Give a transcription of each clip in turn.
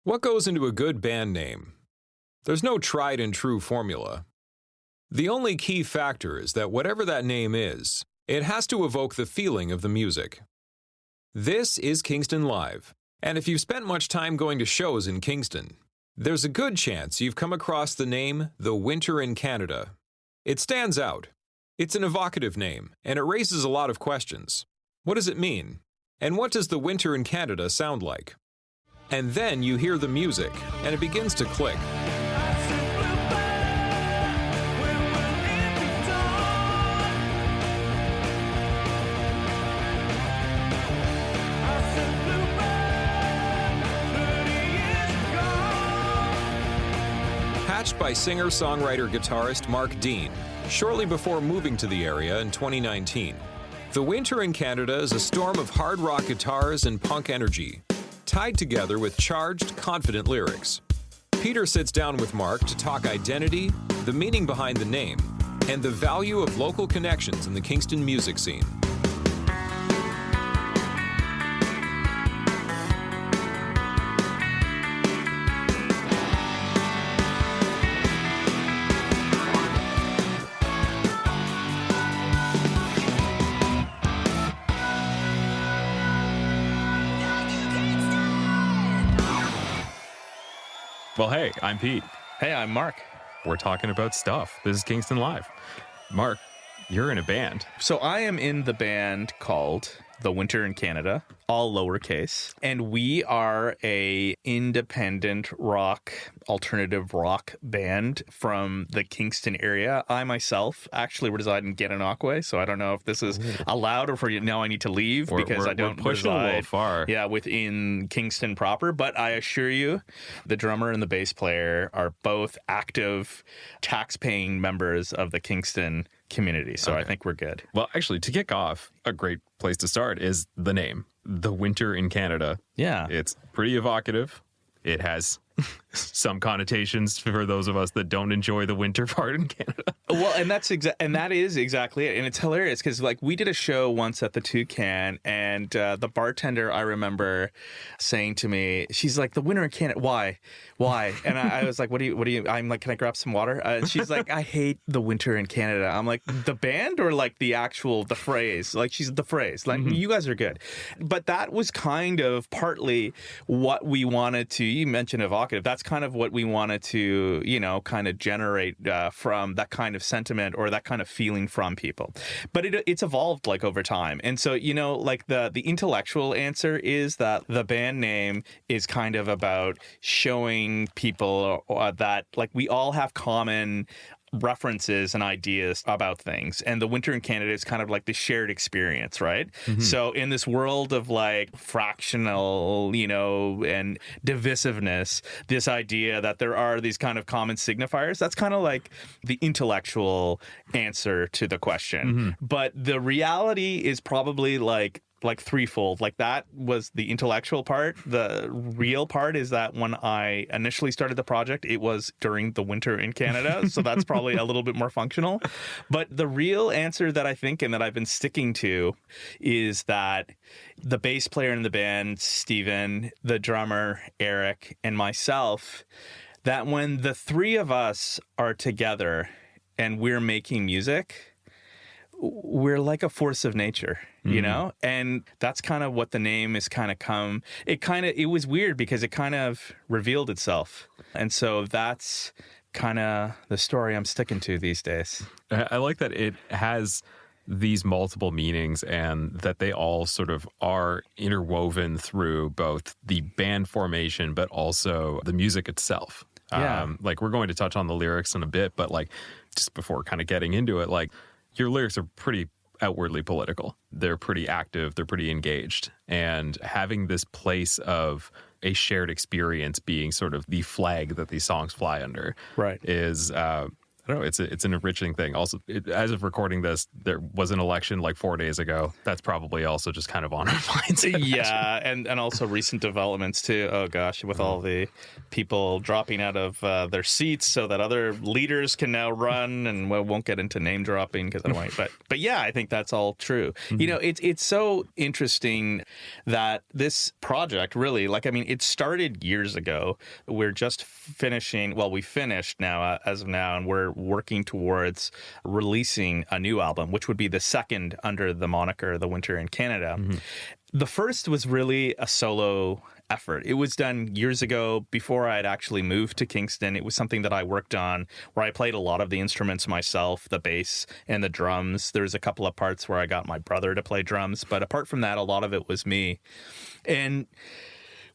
What goes into a good band name? There's no tried and true formula. The only key factor is that whatever that name is, it has to evoke the feeling of the music. This is Kingston Live, and if you've spent much time going to shows in Kingston, there's a good chance you've come across the name The Winter in Canada. It stands out. It's an evocative name, and it raises a lot of questions. What does it mean? And what does the winter in Canada sound like? And then you hear the music, and it begins to click. Hatched by singer-songwriter-guitarist Mark Deen, shortly before moving to the area in 2019. The Winter in Canada is a storm of hard rock guitars and punk energy, tied together with charged, confident lyrics. Peter sits down with Mark to talk identity, the meaning behind the name, and the value of local connections in the Kingston music scene. Well, hey, I'm Pete. Hey, I'm Mark. We're talking about stuff. This is Kingston Live. Mark, you're in a band. So I am in the band called The Winter in Canada, all lowercase, and we are a independent rock, alternative rock band from the Kingston area. I myself actually reside in Gananoque, so I don't know if this is allowed or for you now I need to leave because I don't we're pushing a little far. Yeah, within Kingston proper. But I assure you, the drummer and the bass player are both active, tax-paying members of the Kingston community. So okay. I think we're good. Well, actually, to kick off, a great place to start is the name. The Winter in Canada. Yeah. It's pretty evocative. It has some connotations for those of us that don't enjoy the winter part in Canada. Well, and that is exactly it. And it's hilarious because like we did a show once at the Toucan, and the bartender I remember saying to me, she's like, "The winter in Canada, why?" And I was like, "What do you?" I'm like, "Can I grab some water?" And she's like, "I hate the winter in Canada." I'm like, "The band or like the phrase?" Like she's the phrase. Like you guys are good, but that was kind of partly what we wanted to. You mentioned evocative. That's kind of what we wanted to, kind of generate from that kind of sentiment or that kind of feeling from people. But it's evolved like over time. And so, like the intellectual answer is that the band name is kind of about showing people that like we all have common references and ideas about things, and the winter in Canada is kind of like the shared experience, right? Mm-hmm. So in this world of like fractional, and divisiveness, this idea that there are these kind of common signifiers, that's kind of like the intellectual answer to the question. Mm-hmm. But the reality is probably like threefold. Like that was the intellectual part. The real part is that when I initially started the project, it was during the winter in Canada. So that's probably a little bit more functional. But the real answer that I think and that I've been sticking to is that the bass player in the band, Steven, the drummer, Eric, and myself, that when the three of us are together and we're making music, we're like a force of nature, and that's kind of what the name is kind of come. It was weird because it kind of revealed itself. And so that's kind of the story I'm sticking to these days. I like that it has these multiple meanings and that they all sort of are interwoven through both the band formation, but also the music itself. Yeah. Like we're going to touch on the lyrics in a bit, but like just before kind of getting into it, like your lyrics are pretty outwardly political. They're pretty active. They're pretty engaged. And having this place of a shared experience being sort of the flag that these songs fly under right. is, I don't know. It's an enriching thing. Also, as of recording this, there was an election like 4 days ago. That's probably also just kind of on our minds. Yeah, and also recent developments too. Oh gosh, with all the people dropping out of their seats so that other leaders can now run, and we won't get into name dropping because I don't want to. But yeah, I think that's all true. You know, it's so interesting that this project really, like, I mean, it started years ago. We're just finishing. Well, we finished now as of now, and we're working towards releasing a new album, which would be the second under the moniker The Winter in Canada. The first was really a solo effort. It was done years ago before I had actually moved to Kingston. It was something that I worked on where I played a lot of the instruments myself, the bass and the drums. There's a couple of parts where I got my brother to play drums, but apart from that, a lot of it was me. And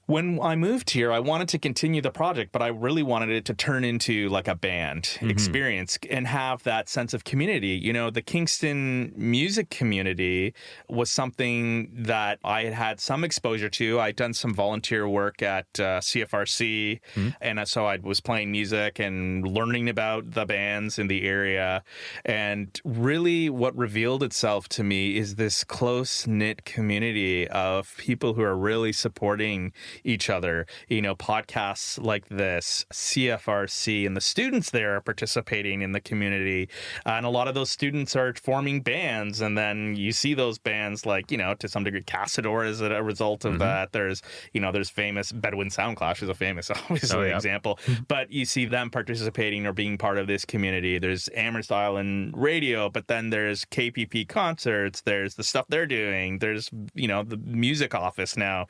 when I moved here, I wanted to continue the project, but I really wanted it to turn into like a band experience and have that sense of community. You know, the Kingston music community was something that I had had some exposure to. I'd done some volunteer work at CFRC, and so I was playing music and learning about the bands in the area. And really what revealed itself to me is this close-knit community of people who are really supporting each other. You know, podcasts like this, CFRC, and the students there are participating in the community. And a lot of those students are forming bands. And then you see those bands like, you know, to some degree, Cassador is a result of that. There's, you know, there's famous Bedouin Sound Clash is a famous, obviously, example. But you see them participating or being part of this community. There's Amherst Island Radio, but then there's KPP concerts. There's the stuff they're doing. There's, you know, the music office now.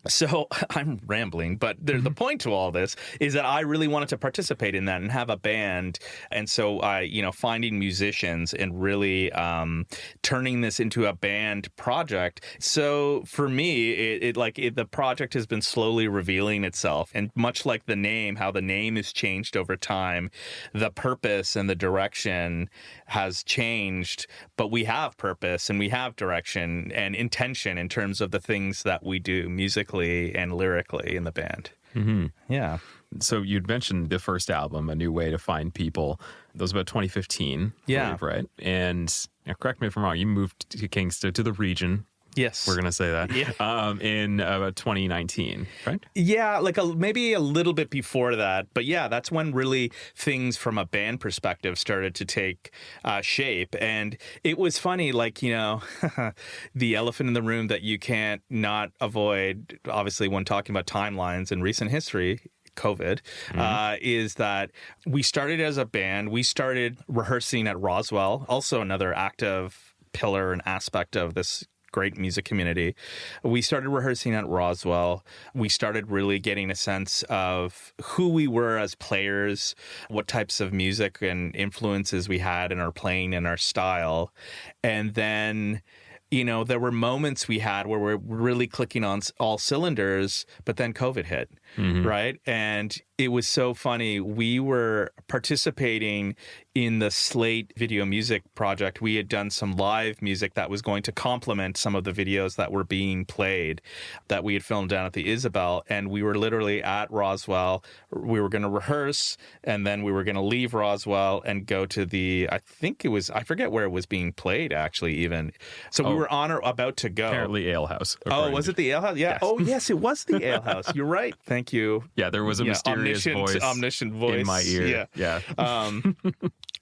So I'm rambling, but the point to all this is that I really wanted to participate in that and have a band. And so I, you know, finding musicians and really turning this into a band project. So for me, the project has been slowly revealing itself. And much like the name, how the name has changed over time, the purpose and the direction has changed, but we have purpose and we have direction and intention in terms of the things that we do musically and lyrically in the band. Yeah. So you'd mentioned the first album, A New Way to Find People. That was about 2015. Yeah. Right? And correct me if I'm wrong, you moved to Kingston, to the region. Yes. We're going to say that. Yeah. In 2019, right? Yeah, like maybe a little bit before that. But yeah, that's when really things from a band perspective started to take shape. And it was funny, like, you know, the elephant in the room that you can't not avoid, obviously, when talking about timelines in recent history, COVID, is that we started as a band. We started rehearsing at Roswell, also another active pillar and aspect of this great music community. We started rehearsing at Roswell. We started really getting a sense of who we were as players, what types of music and influences we had in our playing and our style. And then, you know, there were moments we had where we're really clicking on all cylinders, but then COVID hit, right? And it was so funny. We were participating in the Slate video music project. We had done some live music that was going to complement some of the videos that were being played that we had filmed down at the Isabel. And we were literally at Roswell. We were going to rehearse, and then we were going to leave Roswell and go to I forget where it was being played, actually, even. So we were on or about to go. Apparently Ale House. Oh, was it the Ale House? Yeah. Yes. Oh, yes, it was the Ale House. You're right. Thank you. Yeah, there was a mysterious omniscient voice in my ear. Yeah.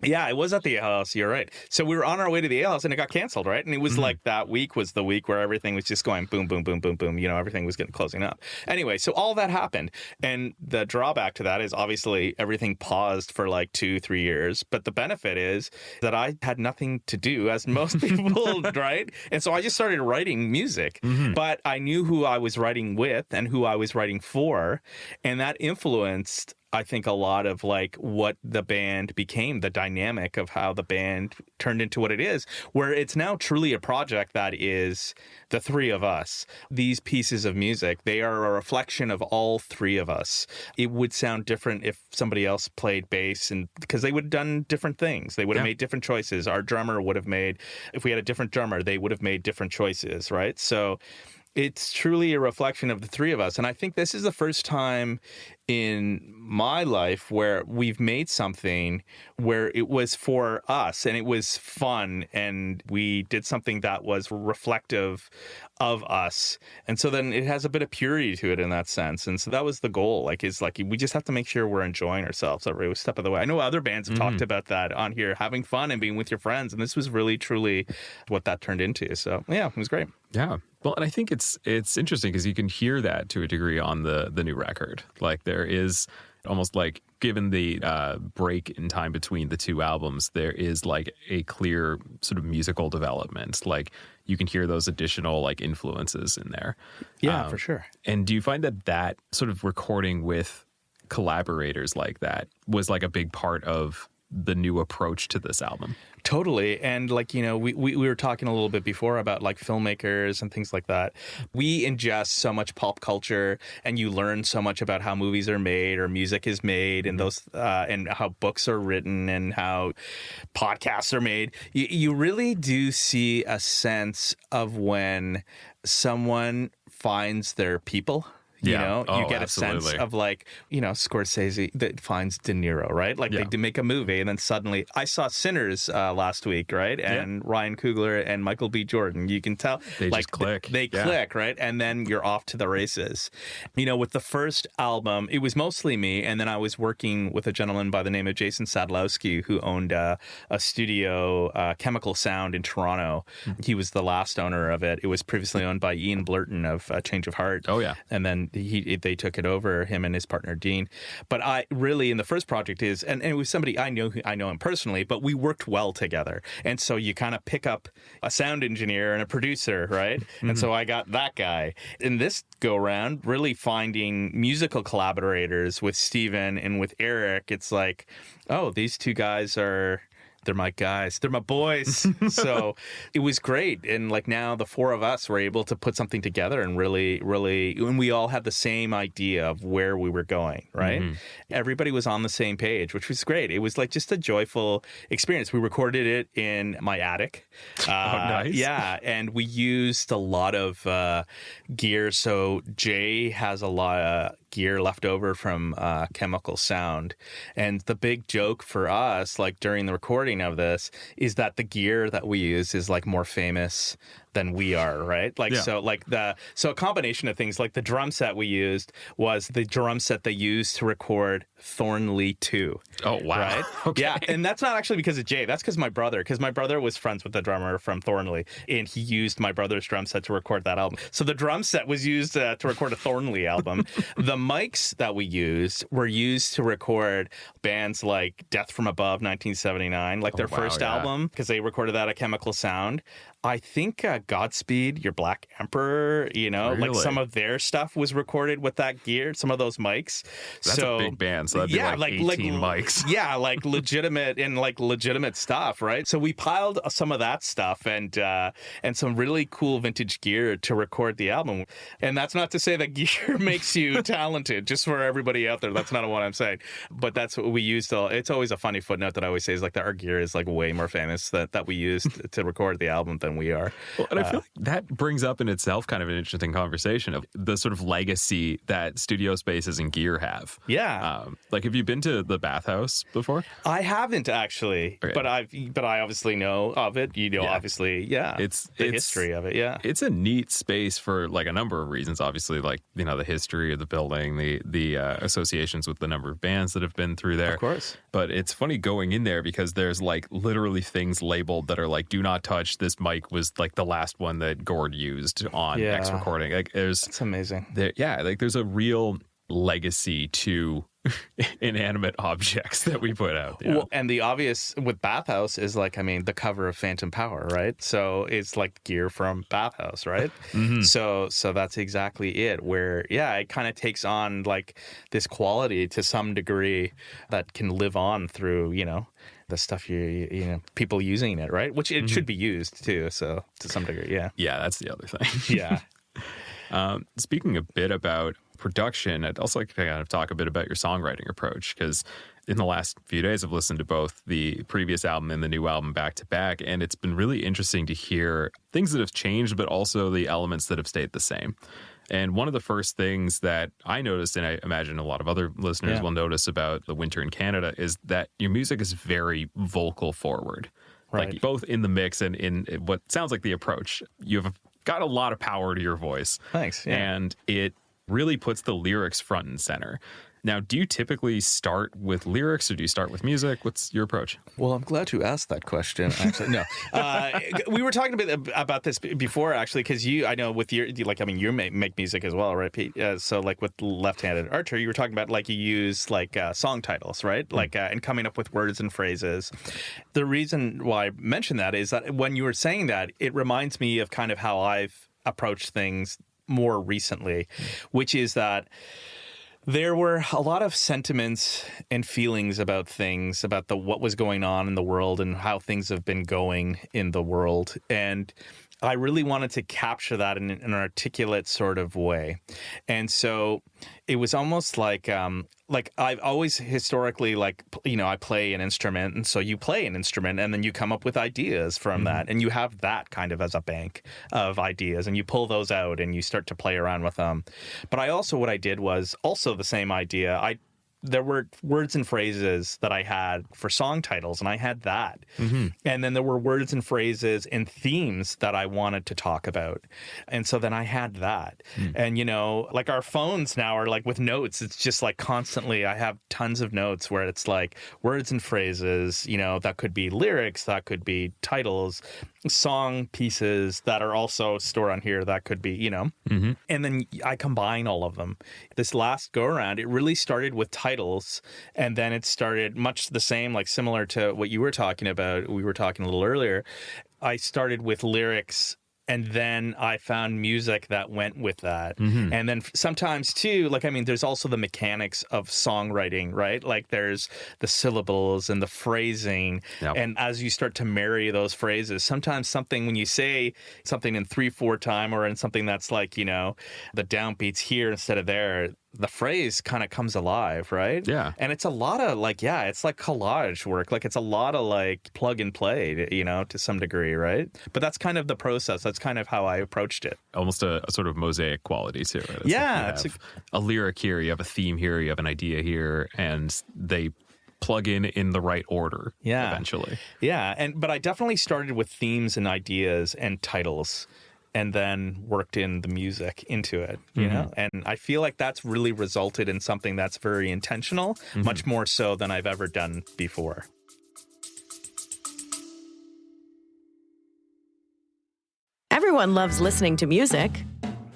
Yeah, it was at the Ale House. You're right. So we were on our way to the Ale House, and it got canceled, right? And it was like that week was the week where everything was just going boom, boom, boom, boom, boom. You know, everything was closing up. Anyway, so all that happened. And the drawback to that is obviously everything paused for like 2-3 years. But the benefit is that I had nothing to do, as most people, right? And so I just started writing music. But I knew who I was writing with and who I was writing for. And that influenced, I think, a lot of like what the band became, the dynamic of how the band turned into what it is, where it's now truly a project that is the three of us. These pieces of music, they are a reflection of all three of us. It would sound different if somebody else played bass, and because they would have done different things. They would have made different choices. Our drummer would have made, if we had a different drummer, they would have made different choices, right? So it's truly a reflection of the three of us. And I think this is the first time in my life where we've made something where it was for us and it was fun and we did something that was reflective of us. And so then it has a bit of purity to it in that sense. And so that was the goal. We just have to make sure we're enjoying ourselves every step of the way. I know other bands have talked about that on here, having fun and being with your friends. And this was really, truly what that turned into. So yeah, it was great. Yeah. Well, and I think it's interesting because you can hear that to a degree on the new record. Like there is almost like, given the break in time between the two albums, there is like a clear sort of musical development. Like you can hear those additional like influences in there. Yeah, for sure. And do you find that sort of recording with collaborators like that was like a big part of the new approach to this album? Totally. And we were talking a little bit before about like filmmakers and things like that. We ingest so much pop culture and you learn so much about how movies are made or music is made and those and how books are written and how podcasts are made. You really do see a sense of when someone finds their people. You get a sense of Scorsese that finds De Niro, right? Like they make a movie and then suddenly I saw Sinners last week, right? And Ryan Coogler and Michael B. Jordan, you can tell they just click. They click, right? And then you're off to the races. With the first album, it was mostly me. And then I was working with a gentleman by the name of Jason Sadlowski, who owned a studio, Chemical Sound in Toronto. He was the last owner of it. It was previously owned by Ian Blurton of Change of Heart. Oh, yeah. And then they took it over, him and his partner Deen. But I really, in the first project and it was somebody I know him personally, but we worked well together. And so you kind of pick up a sound engineer and a producer, right? And so I got that guy. In this go round, really finding musical collaborators with Steven and with Eric, it's like, oh, these two guys they're my guys. They're my boys. So it was great. And now the four of us were able to put something together and really, and we all had the same idea of where we were going, right? Everybody was on the same page, which was great. It was just a joyful experience. We recorded it in my attic. Nice. Yeah. And we used a lot of gear. So Jay has a lot of gear left over from Chemical Sound. And the big joke for us, during the recording of this, is that the gear that we use is more famous than we are, right? So a combination of things, like the drum set we used was the drum set they used to record Thornley 2. Oh, wow. Right? Okay. Yeah, and that's not actually because of Jay. That's because my brother was friends with the drummer from Thornley, and he used my brother's drum set to record that album. So the drum set was used to record a Thornley album. The mics that we used were used to record bands like Death from Above 1979, their first album, because they recorded that at Chemical Sound. I think Godspeed, Your Black Emperor, Really? Some of their stuff was recorded with that gear, some of those mics. That's a big band, so that'd be 18 mics. Yeah, legitimate stuff, right? So we piled some of that stuff and some really cool vintage gear to record the album. And that's not to say that gear makes you talented, just for everybody out there. That's not what I'm saying. But that's what we used. It's always a funny footnote that I always say is that our gear is way more famous that we used to record the album than we are. Well, and I feel like that brings up in itself kind of an interesting conversation of the sort of legacy that studio spaces and gear have. Yeah. Have you been to the Bathhouse before? I haven't actually, okay. but I obviously know of it. Obviously, yeah. It's the history of it. Yeah. It's a neat space for a number of reasons. Obviously, the history of the building, the associations with the number of bands that have been through there. Of course. But it's funny going in there because there's literally things labeled that are do not touch. This mic was the last one that Gord used on X recording. That's amazing. There's a real legacy to inanimate objects that we put out. Yeah. Well, and the obvious with Bathhouse is the cover of Phantom Power, right? So it's gear from Bathhouse, right? So that's exactly it. Where it kind of takes on this quality to some degree that can live on through the stuff people using it, right? Which it should be used too. So to some degree, yeah. Yeah, that's the other thing. Yeah. Speaking a bit about production, I'd also like to kind of talk a bit about your songwriting approach, because in the last few days, I've listened to both the previous album and the new album back to back, and it's been really interesting to hear things that have changed, but also the elements that have stayed the same. And one of the first things that I noticed, and I imagine a lot of other listeners will notice about the winter in Canada, is that your music is very vocal forward. Right. Like both in the mix and in what sounds like the approach. You've got a lot of power to your voice. Thanks. Yeah. And it really puts the lyrics front and center. Now, do you typically start with lyrics or do you start with music? What's your approach? Well, I'm glad you asked that question. Actually, no, we were talking about this before, actually, because I know with you make music as well, right, Pete? So, like with Left-Handed Archer, you were talking about like you use like song titles, right? Like and coming up with words and phrases. The reason why I mentioned that is that when you were saying that, it reminds me of kind of how I've approached things more recently, which is that there were a lot of sentiments and feelings about things, about what was going on in the world and how things have been going in the world. And I really wanted to capture that in an articulate sort of way. And so it was almost like I've always historically, I play an instrument. And so you play an instrument and then you come up with ideas from that. And you have that kind of as a bank of ideas and you pull those out and you start to play around with them. But what I did was also the same idea. There were words and phrases that I had for song titles, and I had that. And then there were words and phrases and themes that I wanted to talk about. And so then I had that. And, like our phones now are like with notes. It's just like constantly I have tons of notes where it's like words and phrases, that could be lyrics, that could be titles, song pieces that are also stored on here that could be, and then I combine all of them. This last go around, it really started with titles, and then it started much the same, like similar to what you were talking about. We were talking a little earlier. I started with lyrics, and then I found music that went with that. And then sometimes too, there's also the mechanics of songwriting, right? Like there's the syllables and the phrasing. Yep. And as you start to marry those phrases, sometimes something, when you say something in 3/4 time or in something that's like, the downbeats here instead of there, the phrase kind of comes alive, right? Yeah. And it's a lot of it's like collage work. Like it's a lot of like plug and play, to some degree, right? But that's kind of the process. That's kind of how I approached it. Almost a sort of mosaic quality to it. It's Yeah. like you have a lyric here, you have a theme here, you have an idea here, and they plug in the right order eventually. Yeah. But I definitely started with themes and ideas and titles, and then worked in the music into it, And I feel like that's really resulted in something that's very intentional, much more so than I've ever done before. Everyone loves listening to music,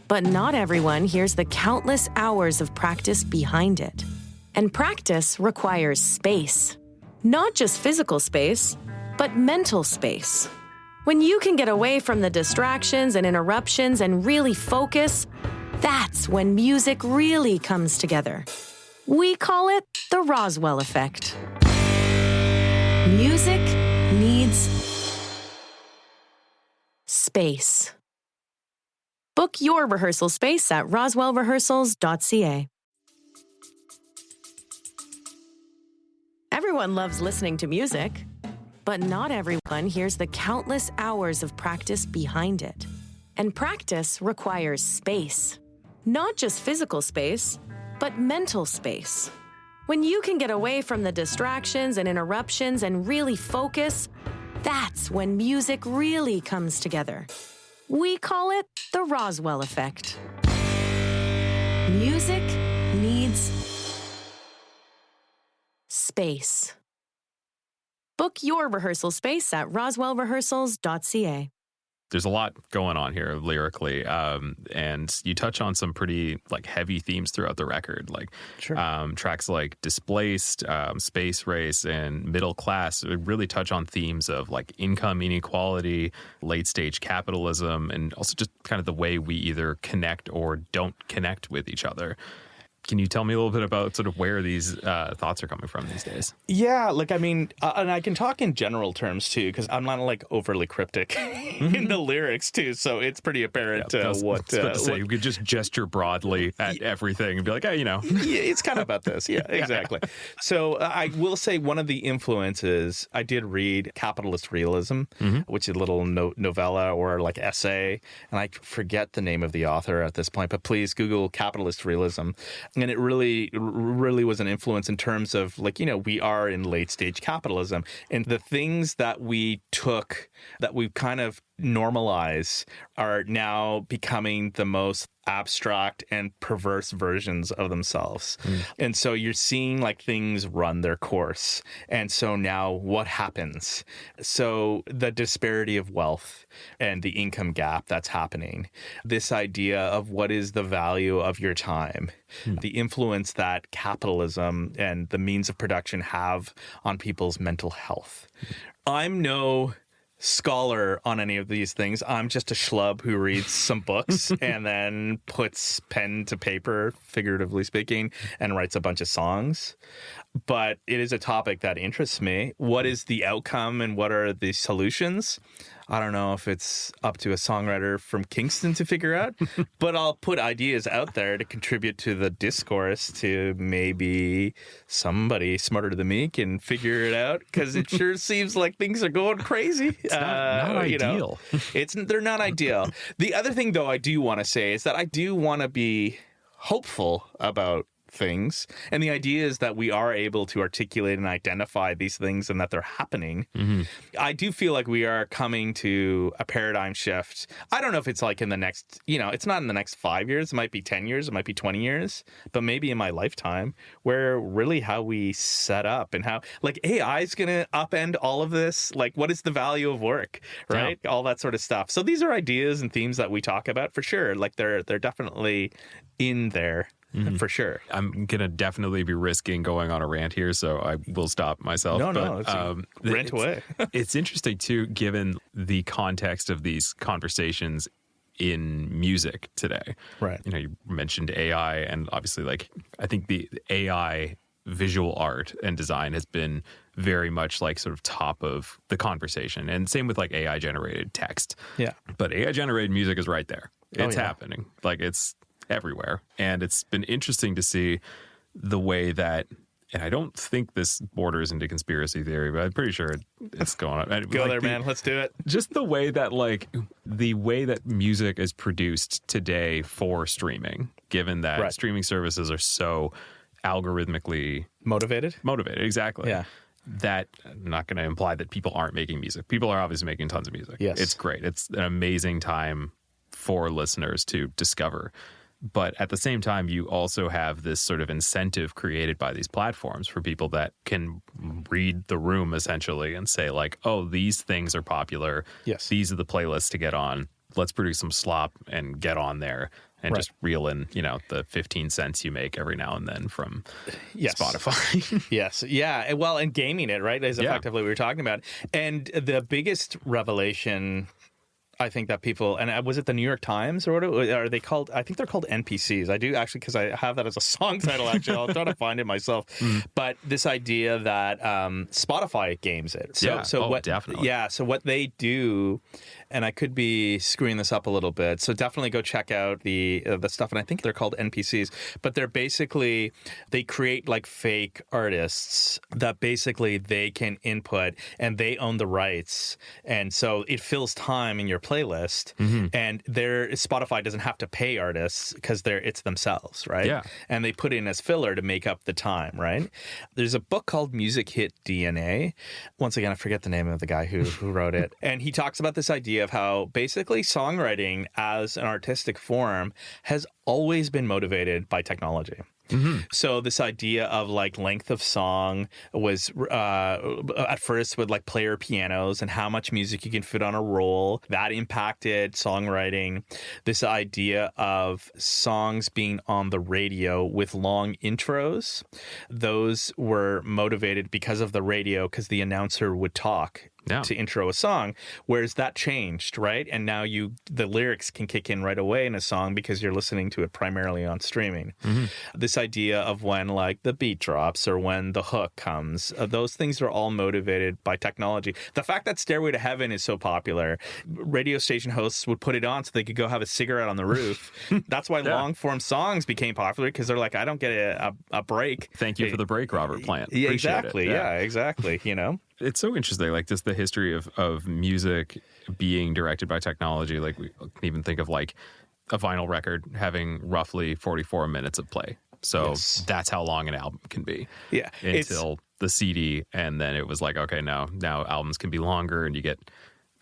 but not everyone hears the countless hours of practice behind it. And practice requires space. Not just physical space, but mental space. When you can get away from the distractions and interruptions and really focus, that's when music really comes together. We call it the Roswell effect. Music needs space. Book your rehearsal space at roswellrehearsals.ca. Everyone loves listening to music, but not everyone hears the countless hours of practice behind it. And practice requires space. Not just physical space, but mental space. When you can get away from the distractions and interruptions and really focus, that's when music really comes together. We call it the Roswell effect. Music needs space. Book your rehearsal space at roswellrehearsals.ca. There's a lot going on here lyrically, and you touch on some pretty heavy themes throughout the record, tracks like Displaced, Space Race, and Middle Class. It really touch on themes of income inequality, late stage capitalism, and also just kind of the way we either connect or don't connect with each other. Can you tell me a little bit about sort of where these thoughts are coming from these days? Yeah, like, I mean, and I can talk in general terms too, because I'm not like overly cryptic in the lyrics too, so it's pretty apparent what. You could just gesture broadly at everything and be like, hey, Yeah, it's kind of about this. Yeah, exactly. So I will say one of the influences, I did read Capitalist Realism, which is a little novella or like essay, and I forget the name of the author at this point, but please Google Capitalist Realism. And it really was an influence in terms of like, we are in late stage capitalism, and the things that we took that we've kind of normalized are now becoming the most abstract and perverse versions of themselves. And so you're seeing like things run their course. And so now what happens? So the disparity of wealth and the income gap that's happening, this idea of what is the value of your time, the influence that capitalism and the means of production have on people's mental health. I'm no scholar on any of these things. I'm just a schlub who reads some books and then puts pen to paper, figuratively speaking, and writes a bunch of songs. But it is a topic that interests me. What is the outcome and what are the solutions? I don't know if it's up to a songwriter from Kingston to figure out, but I'll put ideas out there to contribute to the discourse to maybe somebody smarter than me can figure it out, because it sure seems like things are going crazy. It's not ideal. They're not ideal. The other thing, though, I do want to say is that I do want to be hopeful about things, and the idea is that we are able to articulate and identify these things and that they're happening. I do feel like we are coming to a paradigm shift. I don't know if it's like in the next, it's not in the next 5 years. It might be 10 years. It might be 20 years, but maybe in my lifetime, where really how we set up and how like AI is going to upend all of this. Like, what is the value of work, right? Yeah. All that sort of stuff. So these are ideas and themes that we talk about for sure. Like they're definitely in there. For sure. I'm going to definitely be risking going on a rant here, so I will stop myself. Rant away. It's interesting, too, given the context of these conversations in music today. Right. You mentioned AI, and obviously, like, I think the AI visual art and design has been very much like sort of top of the conversation. And same with like AI generated text. Yeah. But AI generated music is right there. It's happening. Like it's everywhere. And it's been interesting to see the way that, and I don't think this borders into conspiracy theory, but I'm pretty sure it's going on. Go like there, man. Let's do it. Just the way that music is produced today for streaming, given that streaming services are so algorithmically motivated. Exactly. Yeah. That I'm not going to imply that people aren't making music. People are obviously making tons of music. Yes. It's great. It's an amazing time for listeners to discover. But at the same time, you also have this sort of incentive created by these platforms for people that can read the room essentially and say like, oh, these things are popular. Yes. These are the playlists to get on. Let's produce some slop and get on there and just reel in, the 15 cents you make every now and then from Spotify. Yes. Yeah. Well, and gaming it, right, is effectively what we were talking about. And the biggest revelation, I think that people, and was it the New York Times or what are they called? I think they're called NPCs. I do actually, because I have that as a song title, actually. I'll try to find it myself. But this idea that Spotify games it. Definitely. Yeah. So what they do, and I could be screwing this up a little bit, so definitely go check out the stuff. And I think they're called NPCs, but they're basically, they create like fake artists that basically they can input and they own the rights. And so it fills time in your playlist, and Spotify doesn't have to pay artists because it's themselves, right? Yeah. And they put in as filler to make up the time, right? There's a book called Music Hit DNA. Once again, I forget the name of the guy who wrote it. And he talks about this idea of how basically songwriting as an artistic form has always been motivated by technology. So this idea of like length of song was at first with like player pianos and how much music you can fit on a roll. That impacted songwriting. This idea of songs being on the radio with long intros, those were motivated because of the radio, because the announcer would talk to intro a song, whereas that changed, right? And now the lyrics can kick in right away in a song because you're listening to it primarily on streaming. This idea of when like the beat drops or when the hook comes, those things are all motivated by technology. The fact that Stairway to Heaven is so popular, radio station hosts would put it on so they could go have a cigarette on the roof. That's why long form songs became popular, because they're like, I don't get a break. Thank you for the break, Robert Plant. Yeah, Appreciate exactly. it. Yeah, exactly. You know? It's so interesting, like just the history of music being directed by technology. Like we can even think of like a vinyl record having roughly 44 minutes of play. So that's how long an album can be. Yeah. Until the CD, and then it was like, okay, now albums can be longer, and you get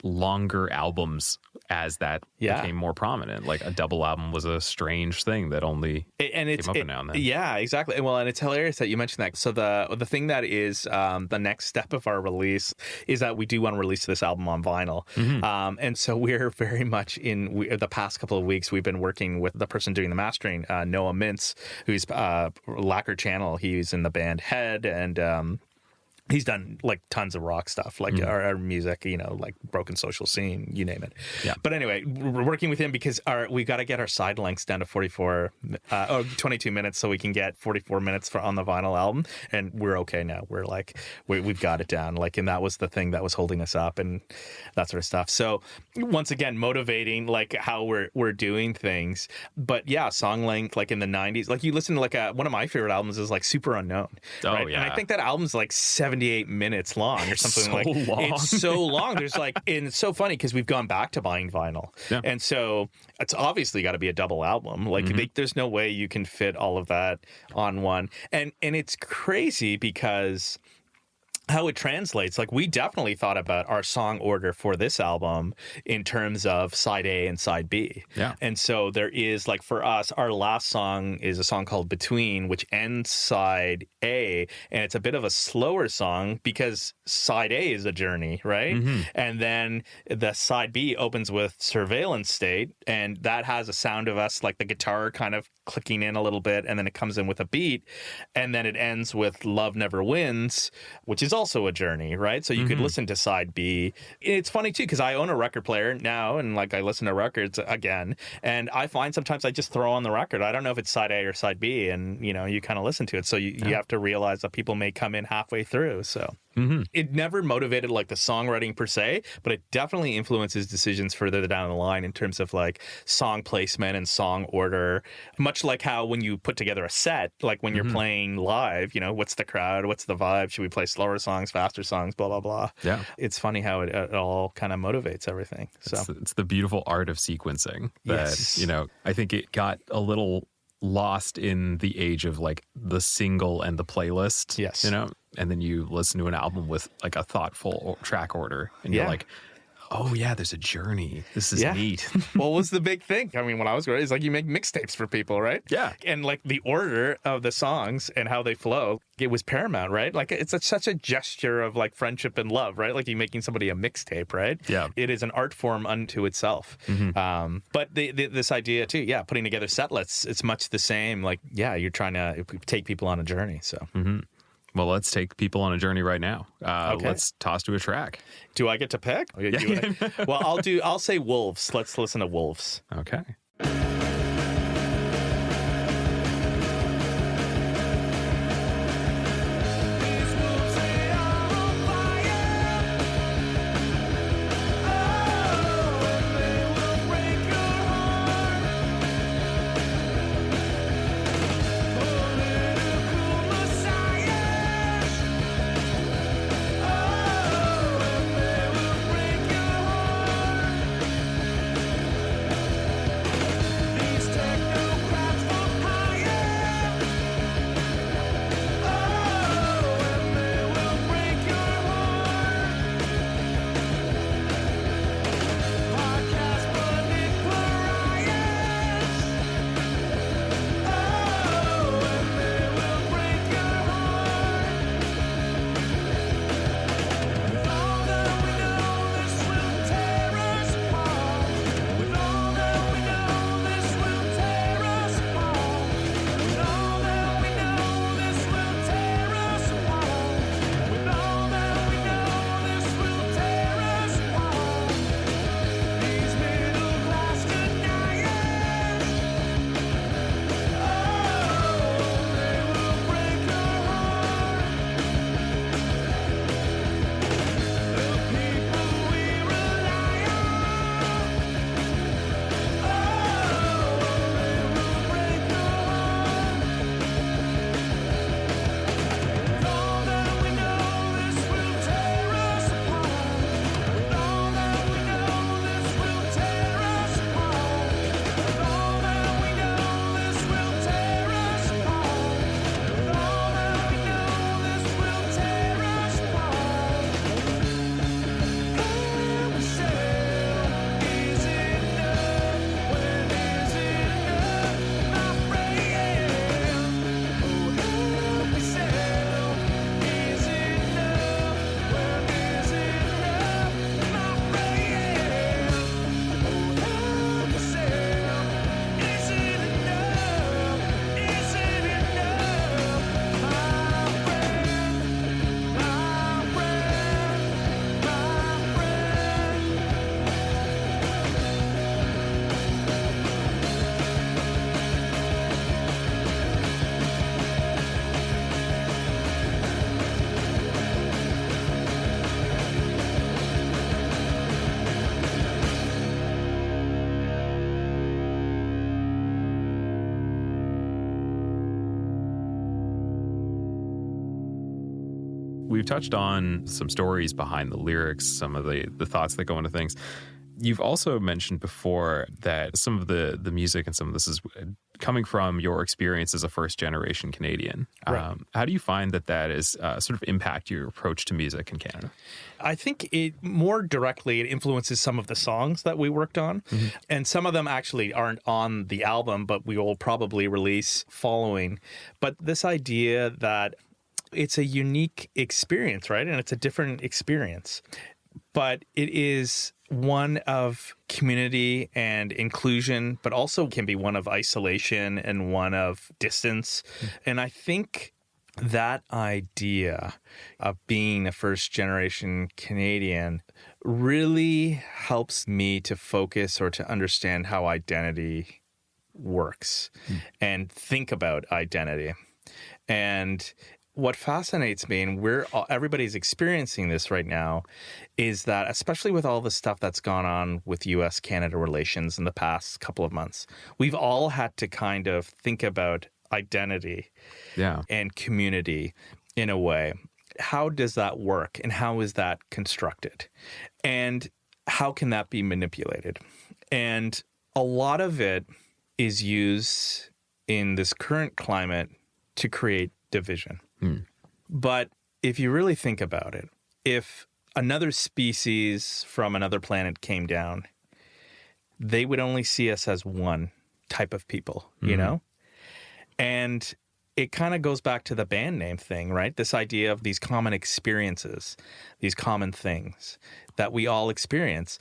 longer albums as that became more prominent. Like a double album was a strange thing that only came up now and then. Yeah, exactly. Well, and it's hilarious that you mentioned that. So the thing that is the next step of our release is that we do want to release this album on vinyl. And so we're very much the past couple of weeks, we've been working with the person doing the mastering, Noah Mintz, who's Lacquer Channel. He's in the band Head, and he's done like tons of rock stuff, like our music, you know, like Broken Social Scene, you name it. Yeah. But anyway, we're working with him because we got to get our side lengths down to 22 minutes, so we can get 44 minutes on the vinyl album. And we're okay now. We're like, we've got it down. Like, and that was the thing that was holding us up and that sort of stuff. So once again, motivating like how we're doing things. But yeah, song length, like in the 90s, like you listen to like one of my favorite albums is like Super Unknown. Right? Yeah. And I think that album's like 78 minutes long or something. It's so long. There's like, and it's so funny because we've gone back to buying vinyl, and so it's obviously got to be a double album. Like there's no way you can fit all of that on one, and it's crazy because how it translates. Like we definitely thought about our song order for this album in terms of side A and side B. Yeah. And so there is like, for us, our last song is a song called Between, which ends side A, and it's a bit of a slower song because side A is a journey, right? And then the side B opens with Surveillance State, and that has a sound of us, like the guitar kind of clicking in a little bit, and then it comes in with a beat, and then it ends with Love Never Wins, which is also a journey, right? So you could listen to side B. It's funny too because I own a record player now, and like I listen to records again, and I find sometimes I just throw on the record. I don't know if it's side A or side B, and you know, you kind of listen to it. So you have to realize that people may come in halfway through. So it never motivated like the songwriting per se, but it definitely influences decisions further down the line in terms of like song placement and song order. Much like how when you put together a set, like when you're playing live, you know, what's the crowd, what's the vibe, should we play slower songs, faster songs, blah blah blah. Yeah, it's funny how it all kind of motivates everything. So it's the beautiful art of sequencing that you know, I think it got a little lost in the age of like the single and the playlist. Yes, you know, and then you listen to an album with like a thoughtful track order, and you're like, oh yeah, there's a journey. This is neat. What was the big thing? I mean, when I was growing up, it's like you make mixtapes for people, right? Yeah. And like the order of the songs and how they flow, it was paramount, right? Like it's such a gesture of like friendship and love, right? Like you making somebody a mixtape, right? Yeah. It is an art form unto itself. But this idea too, putting together set lists, it's much the same. Like, you're trying to take people on a journey. So. Well, let's take people on a journey right now. Okay. Let's toss to a track. Do I get to pick? Well, I'll say Wolves. Let's listen to Wolves. Okay. We've touched on some stories behind the lyrics, some of the thoughts that go into things. You've also mentioned before that some of the music and some of this is coming from your experience as a first-generation Canadian. Right. How do you find that is sort of impact your approach to music in Canada? I think it more directly, it influences some of the songs that we worked on. Mm-hmm. And some of them actually aren't on the album, but we will probably release following. But this idea that it's a unique experience, right? And it's a different experience. But it is one of community and inclusion, but also can be one of isolation and one of distance. And I think that idea of being a first-generation Canadian really helps me to focus or to understand how identity works and think about identity. And what fascinates me, and everybody's experiencing this right now, is that especially with all the stuff that's gone on with U.S.-Canada relations in the past couple of months, we've all had to kind of think about identity and community in a way. How does that work, and how is that constructed? And how can that be manipulated? And a lot of it is used in this current climate to create division. But if you really think about it, if another species from another planet came down, they would only see us as one type of people, you know? And it kind of goes back to the band name thing, right? This idea of these common experiences, these common things that we all experience.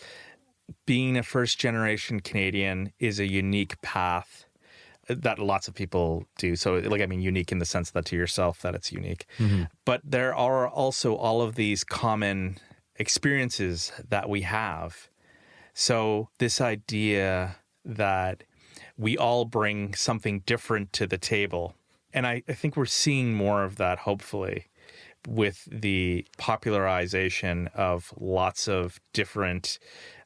Being a first-generation Canadian is a unique path that lots of people do. So, unique in the sense that to yourself that it's unique. But there are also all of these common experiences that we have. So this idea that we all bring something different to the table. And I think we're seeing more of that, hopefully, with the popularization of lots of different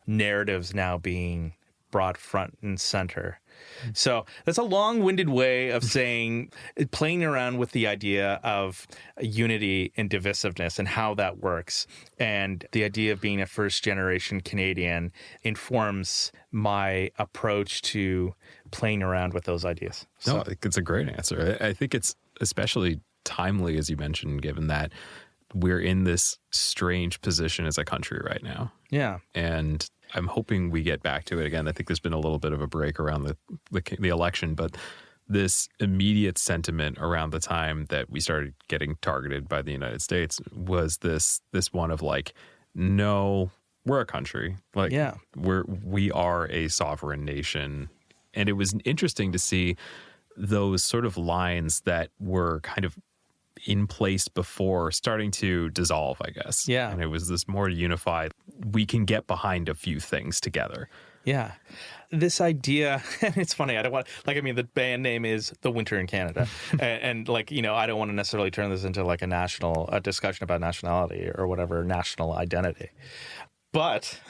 narratives now being brought front and center. So that's a long-winded way of saying, playing around with the idea of unity and divisiveness and how that works. And the idea of being a first-generation Canadian informs my approach to playing around with those ideas. No, I think it's a great answer. I think it's especially timely, as you mentioned, given that we're in this strange position as a country right now. Yeah. And I'm hoping we get back to it again. I think there's been a little bit of a break around the election, but this immediate sentiment around the time that we started getting targeted by the United States was this one of no, we're a country. We are a sovereign nation. And it was interesting to see those sort of lines that were kind of in place before starting to dissolve, I guess. Yeah. And it was this more unified, we can get behind a few things together. Yeah. This idea, and it's funny, I don't want, the band name is The Winter in Canada. and I don't want to necessarily turn this into a discussion about nationality or whatever, national identity. But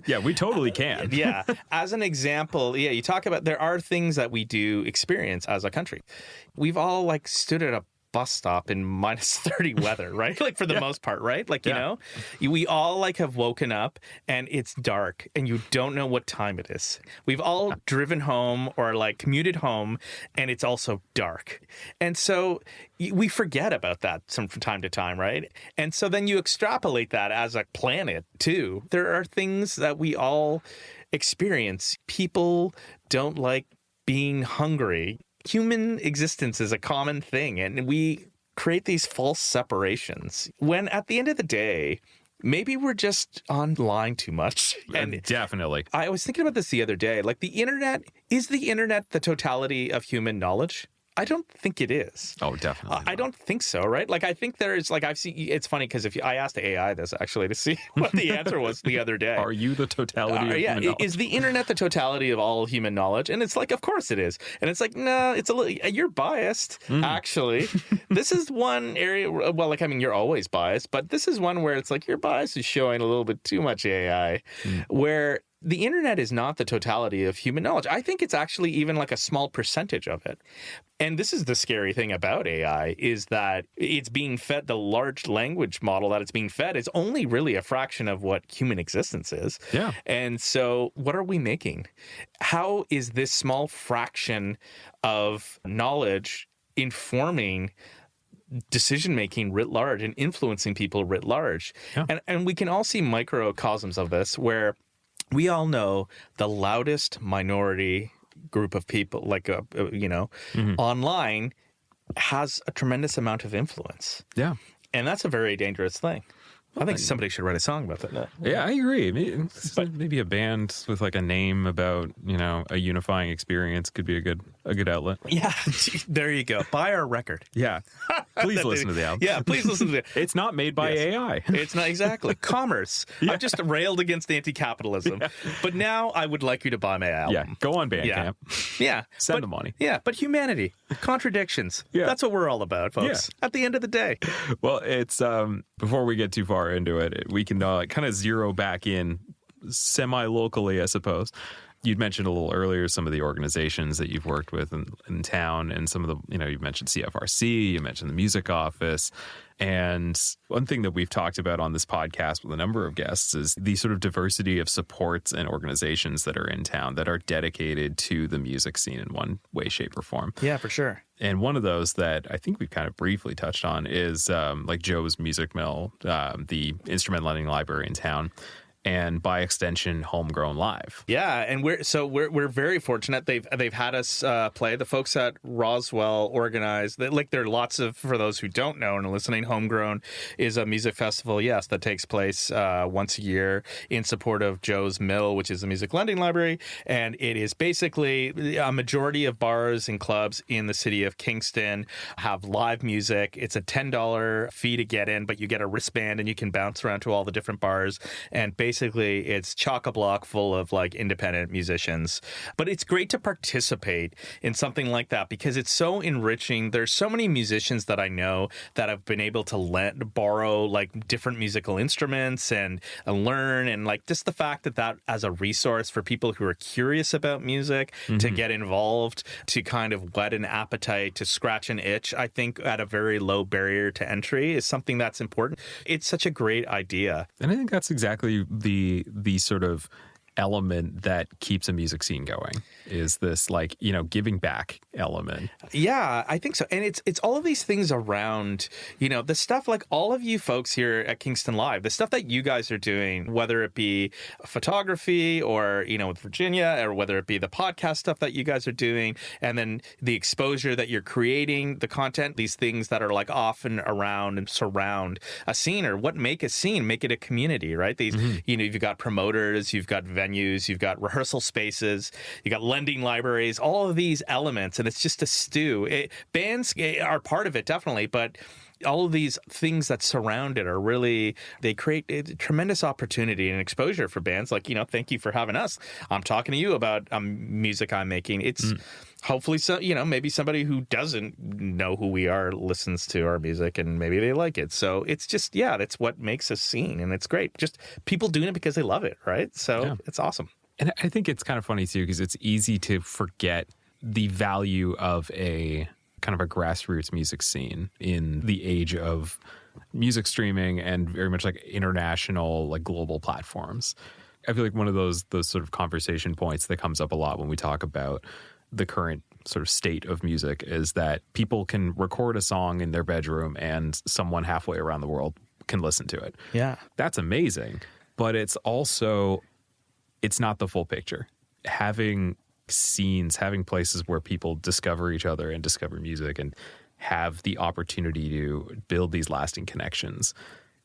yeah, we totally can. Yeah. As an example, you talk about there are things that we do experience as a country. We've all stood at a bus stop in minus 30 weather, right? For the most part, right? We all have woken up and it's dark and you don't know what time it is. We've all driven home or commuted home and it's also dark. And so we forget about that from time to time, right? And so then you extrapolate that as a planet too. There are things that we all experience. People don't like being hungry. Human existence is a common thing, and we create these false separations when at the end of the day, maybe we're just online too much. And definitely. I was thinking about this the other day. Is the internet the totality of human knowledge? I don't think it is. Oh, definitely. I don't think so, right? I think there's I've seen. It's funny because I asked the AI this actually to see what the answer was the other day. Are you the totality of human knowledge? Is the internet the totality of all human knowledge? And it's of course it is. And it's no, it's a little. You're biased, actually. This is one area. Well, you're always biased, but this is one where it's your bias is showing a little bit too much AI, where The internet is not the totality of human knowledge. I think it's actually even like a small percentage of it. And this is the scary thing about AI, is that it's being fed, the large language model that it's being fed is only really a fraction of what human existence is. Yeah. And so what are we making? How is this small fraction of knowledge informing decision-making writ large and influencing people writ large? Yeah. And we can all see microcosms of this where we all know the loudest minority group of people, like, online has a tremendous amount of influence. Yeah. And that's a very dangerous thing. I think somebody should write a song about that. Yeah, I agree. Maybe a band with like a name about, a unifying experience could be a good outlet. Yeah, there you go. Buy our record. Yeah. Please listen to the album. Yeah, please listen to it. It's not made by AI. It's not, exactly. Commerce. I've just railed against anti-capitalism. Yeah. But now I would like you to buy my album. Yeah, go on Bandcamp. Yeah. Send the money. Yeah, but humanity, contradictions. Yeah. That's what we're all about, folks. Yeah. At the end of the day. Well, it's before we get too far into it, we can kind of zero back in semi-locally, I suppose. You'd mentioned a little earlier some of the organizations that you've worked with in town, and some of the, you mentioned CFRC, you mentioned the Music Office. And one thing that we've talked about on this podcast with a number of guests is the sort of diversity of supports and organizations that are in town that are dedicated to the music scene in one way, shape, or form. Yeah, for sure. And one of those that I think we've kind of briefly touched on is like Joe's Music Mill, the instrument lending library in town, and by extension, Homegrown Live. Yeah, and we're very fortunate. They've had us play. The folks at Roswell organized. There are lots of, for those who don't know and are listening, Homegrown is a music festival, yes, that takes place once a year in support of Joe's Mill, which is a music lending library, and it is basically a majority of bars and clubs in the city of Kingston have live music. It's a $10 fee to get in, but you get a wristband and you can bounce around to all the different bars, and basically it's chock-a-block full of like independent musicians. But it's great to participate in something like that because it's so enriching. There's so many musicians that I know that have been able to borrow like different musical instruments and learn, and like just the fact that as a resource for people who are curious about music to get involved, to kind of whet an appetite, to scratch an itch, I think at a very low barrier to entry is something that's important. It's such a great idea. And I think that's exactly the sort of element that keeps a music scene going, is this like, giving back element. Yeah, I think so. And it's all of these things around, the stuff like all of you folks here at Kingston Live, the stuff that you guys are doing, whether it be photography or, with Virginia, or whether it be the podcast stuff that you guys are doing, and then the exposure that you're creating, the content, these things that are like off and around and surround a scene, or what make a scene, make it a community, right? These, you've got promoters, you've got venues, you've got rehearsal spaces, you got lending libraries, all of these elements, and it's just a stew. Bands are part of it, definitely, but all of these things that surround it are really, they create a tremendous opportunity and exposure for bands. Like, thank you for having us. I'm talking to you about music I'm making. It's hopefully, so maybe somebody who doesn't know who we are listens to our music and maybe they like it. So it's just, that's what makes a scene, and it's great. Just people doing it because they love it, right? So It's awesome. And I think it's kind of funny too, because it's easy to forget the value of a kind of a grassroots music scene in the age of music streaming and very much like international, like global platforms. I feel like one of those sort of conversation points that comes up a lot when we talk about the current sort of state of music is that people can record a song in their bedroom and someone halfway around the world can listen to it. Yeah. That's amazing. But it's not the full picture. Having scenes, having places where people discover each other and discover music and have the opportunity to build these lasting connections,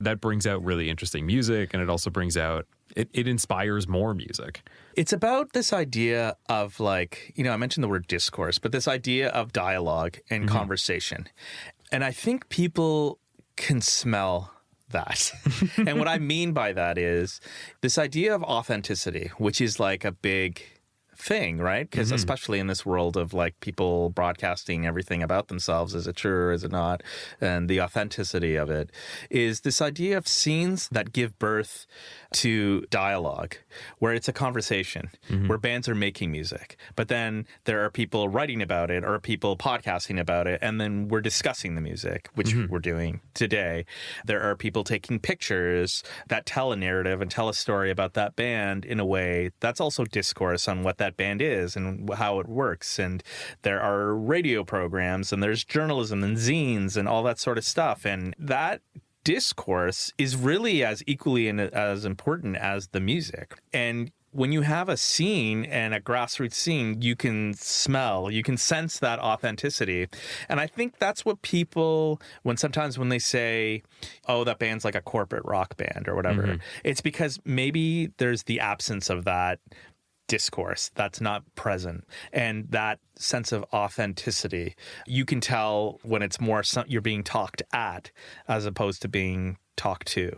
that brings out really interesting music, and it also brings out, it inspires more music. It's about this idea of like, I mentioned the word discourse, but this idea of dialogue and conversation. And I think people can smell that. And what I mean by that is this idea of authenticity, which is like a big thing, right? Because especially in this world of like people broadcasting everything about themselves, is it true or is it not? And the authenticity of it is this idea of scenes that give birth to dialogue, where it's a conversation, where bands are making music, but then there are people writing about it or people podcasting about it, and then we're discussing the music, which we're doing today. There are people taking pictures that tell a narrative and tell a story about that band in a way that's also discourse on what that band is and how it works. And there are radio programs and there's journalism and zines and all that sort of stuff. And that discourse is really as equally and as important as the music. And when you have a scene and a grassroots scene, you can sense that authenticity. And I think that's what people, sometimes when they say, oh, that band's like a corporate rock band or whatever, it's because maybe there's the absence of that discourse that's not present, and that sense of authenticity. You can tell when it's more you're being talked at as opposed to being talked to.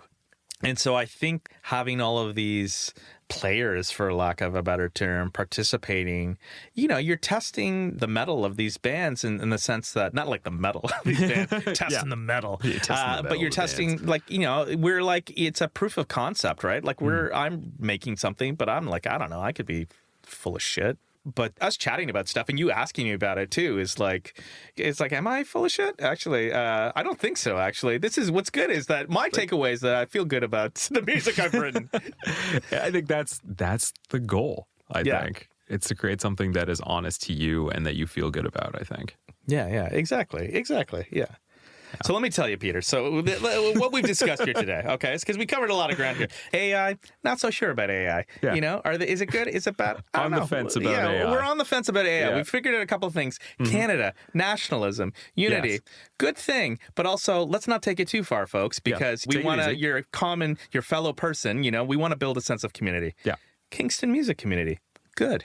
And so I think having all of these players, for lack of a better term, participating, you're testing the metal of these bands in the sense that, not like the metal of these bands, testing the metal, but you're testing bands. We're like, it's a proof of concept, right? Like I'm making something, but I'm like, I don't know, I could be full of shit. But us chatting about stuff and you asking me about it too is like, it's like, am I full of shit? Actually, I don't think so. Actually, this is what's good is that my takeaway is that I feel good about the music I've written. I think that's the goal. I think it's to create something that is honest to you and that you feel good about. I think. Yeah. Exactly. Yeah. So let me tell you, Peter. So what we've discussed here today, okay, is because we covered a lot of ground here. AI, not so sure about AI. Yeah. Is it good? Is it bad? I don't know. On the fence about AI. We're on the fence about AI. Yeah. We figured out a couple of things. Canada, nationalism, unity, good thing. But also, let's not take it too far, folks, because we want to, your fellow person, we want to build a sense of community. Yeah. Kingston music community. Good.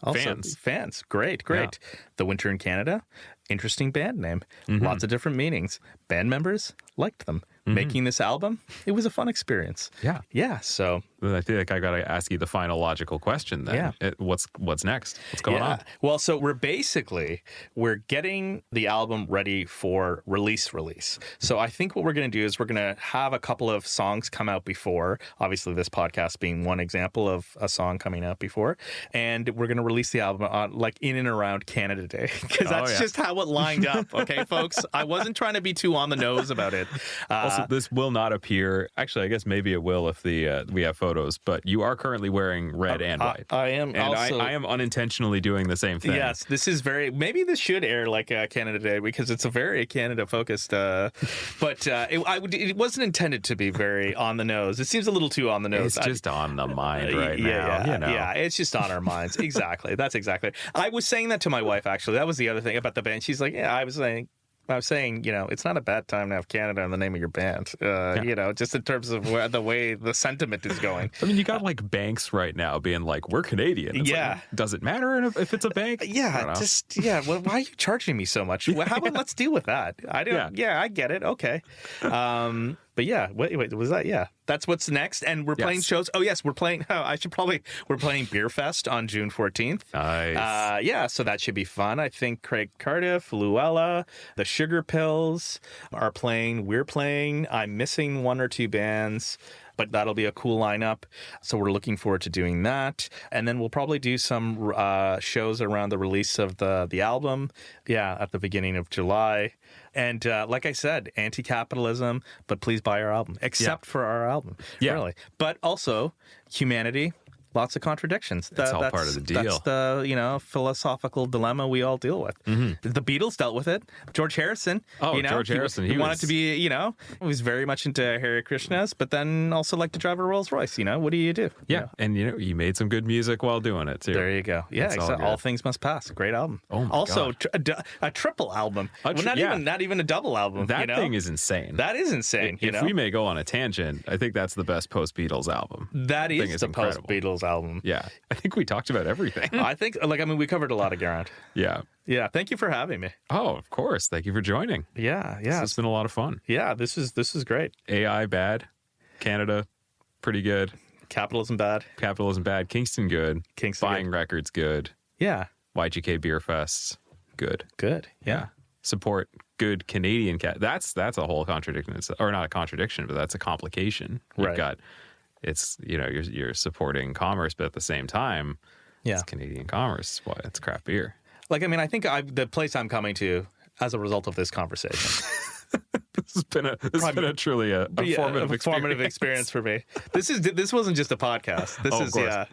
Also, fans. Great. Yeah. The Winter in Canada. Interesting band name. Lots of different meanings. Band members liked them. Making this album, it was a fun experience. Yeah. So I feel like I got to ask you the final logical question then. Yeah. What's next? What's going on? Well, so we're getting the album ready for release. So I think what we're going to do is we're going to have a couple of songs come out before, obviously this podcast being one example of a song coming out before, and we're going to release the album on in and around Canada Day, because that's just how it lined up. Okay, folks, I wasn't trying to be too on the nose about it. Also, this will not appear. Actually, I guess maybe it will if we have photos. But you are currently wearing red and white. I am, and also, I am unintentionally doing the same thing. Yes, this is maybe this should air like Canada Day, because it's a very Canada focused. But it wasn't intended to be very on the nose. It seems a little too on the nose. It's just on the mind right now. Yeah, it's just on our minds. Exactly. That's exactly. I was saying that to my wife, actually. That was the other thing about the band. She's like, I was saying, it's not a bad time to have Canada in the name of your band, just in terms of the way the sentiment is going. I mean, you got like banks right now being like, we're Canadian. It's like, does it matter if it's a bank? Well, why are you charging me so much? How about let's deal with that? I get it. Okay. But wait, was that? Yeah. That's what's next. And we're playing shows. Oh, yes, we're playing. We're playing Beer Fest on June 14th. Nice. So that should be fun. I think Craig Cardiff, Luella, the Sugar Pills are playing. We're playing. I'm missing one or two bands, but that'll be a cool lineup. So we're looking forward to doing that. And then we'll probably do some shows around the release of the album. Yeah, at the beginning of July. And like I said, anti-capitalism, but please buy our album, except for our album. Yeah. Really. But also humanity. Lots of contradictions. That's all part of the deal. That's the philosophical dilemma we all deal with. The Beatles dealt with it. George Harrison. George Harrison. He wanted to be, he was very much into Hare Krishnas, but then also liked to drive a Rolls Royce. What do you do? Yeah, and he made some good music while doing it too. There you go. Yeah, exactly. All Things Must Pass. Great album. Oh my also, a triple album. Not even a double album. That thing is insane. That is insane. If we may go on a tangent, I think that's the best post Beatles album. That is the post Beatles album. Yeah, I think we talked about everything. I think, we covered a lot of ground. Yeah. Thank you for having me. Oh, of course. Thank you for joining. Yeah. It's been a lot of fun. Yeah, this is great. AI bad, Canada pretty good. Capitalism bad. Capitalism bad. Kingston good. Kingston Buying good. records good. Yeah. YGK Beer Fest good. Good. Yeah. Support good Canadian That's a whole contradiction. Or not a contradiction, but that's a complication. You've Right. got you're supporting commerce, but at the same time, Yeah. it's Canadian commerce. Why it's craft beer. Like, I mean, I think the place I'm coming to as a result of this conversation. This has been a truly a formative experience for me. This wasn't just a podcast. This is course.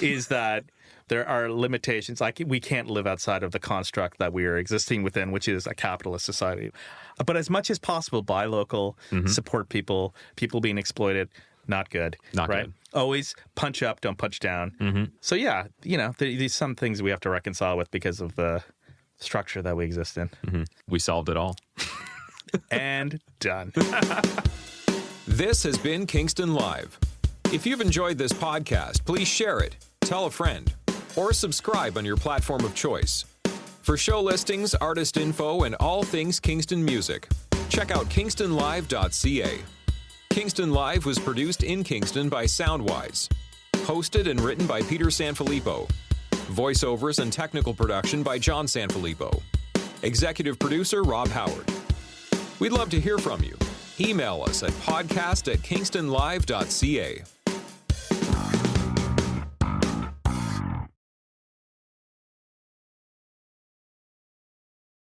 is that there are limitations. Like, we can't live outside of the construct that we are existing within, which is a capitalist society. But as much as possible, buy local, support people being exploited. Not good. Not right? good. Always punch up, don't punch down. So yeah, there's some things we have to reconcile with because of the structure that we exist in. We solved it all. And done. This has been Kingston Live. If you've enjoyed this podcast, please share it, tell a friend, or subscribe on your platform of choice. For show listings, artist info, and all things Kingston music, check out kingstonlive.ca. Kingston Live was produced in Kingston by Soundwise. Hosted and written by Peter Sanfilippo. Voiceovers and technical production by John Sanfilippo. Executive producer Rob Howard. We'd love to hear from you. Email us at podcast@kingstonlive.ca.